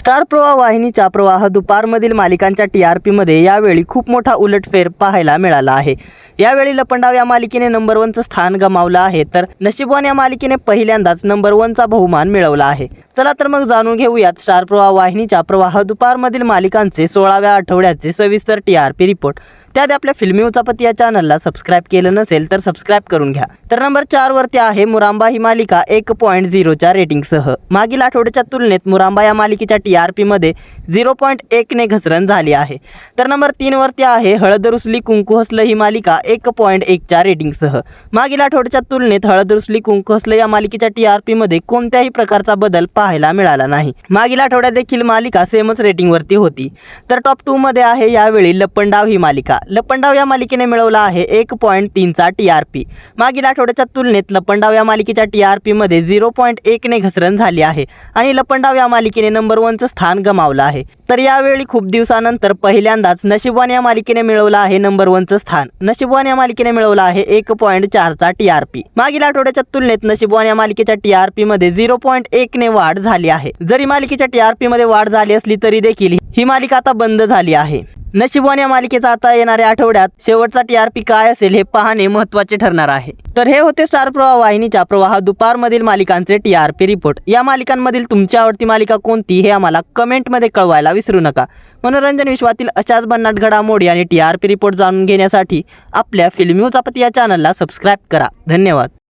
Star प्रवाह वाहिनीच्या प्रवाह दुपारमधील मालिकांच्या TRP मध्ये यावेळी खूप मोठा उलटफेर पाहायला मिळाला आहे। यावेळी लपंडाव या मालिकेने नंबर 1चं स्थान गमावलं आहे, तर नशीबवान या मालिकेने पहिल्यांदाच नंबर 1चा बहुमान मिळवला आहे। चला तर मग जाणून घेऊयात स्टार प्रवाह वाहिनीच्या प्रवाह दुपारमधील मालिकांचे 16व्या आठवड्याचे सविस्तर TRP रिपोर्ट। त्यात आपल्या फिल्मी उचापती या चॅनलला सबस्क्राइब केलं नसेल तर सबस्क्राइब करून घ्या। तर नंबर 4 वरती आहे मुरांबा ही मालिका 1.0च्या रेटिंगसह। मागील आठवड्याच्या तुलनेत मुरांबा या मालिकेच्या TRP मध्ये 0.1 ने घसरण झाली आहे। तर नंबर 3 वरती आहे हळद रुसली कुंकू हसलं ही मालिका 1.1च्या रेटिंगसह। मागील आठवड्याच्या तुलनेत हळद रुसली कुंकू हसलं या मालिकेच्या TRP मध्ये कोणत्याही प्रकारचा बदल पाहायला मिळाला नाही। मागील आठवड्यात देखील मालिका सेमच रेटिंग वरती होती। तर टॉप 2 मध्ये आहे यावेळी लपंडाव ही मालिका। लपंडाव या मालिकेने मिळवला आहे 1.3चा TRP। मागील आठवड्याच्या तुलनेत लपंडाव या मालिकेच्या TRP मध्ये 0.1 ने घसरण झाली आहे आणि लपंडाव या मालिकेने नंबर 1चं स्थान गमावलं आहे। तर यावेळी खूप दिवसानंतर पहिल्यांदाच नशीबवान या मालिकेने मिळवलं आहे नंबर 1चं स्थान। नशीबवान या मालिकेने मिळवला आहे 1.4चा TRP। मागील आठवड्याच्या तुलनेत नशीबवान या मालिकेच्या TRP मध्ये 0.1 ने वाढ झाली आहे। जरी मालिकेच्या TRP मध्ये वाढ झाली असली तरी देखील ही मालिका आता बंद झाली आहे। नशीबवान या मालिकेचा आता येणाऱ्या आठवड्यात शेवटचा TRP काय असेल हे पाहणे महत्त्वाचे ठरणार आहे। तर हे होते स्टार प्रवाह वाहिनीच्या प्रवाह दुपारमधील मालिकांचे TRP रिपोर्ट। या मालिकांमधील तुमची आवडती मालिका कोणती हे आम्हाला कमेंटमध्ये कळवायला विसरू नका। मनोरंजन विश्वातील अशाच भन्नाट घडामोडी आणि TRP रिपोर्ट जाणून घेण्यासाठी आपल्या फिल्मी उचापती या चॅनलला सबस्क्राइब करा। धन्यवाद।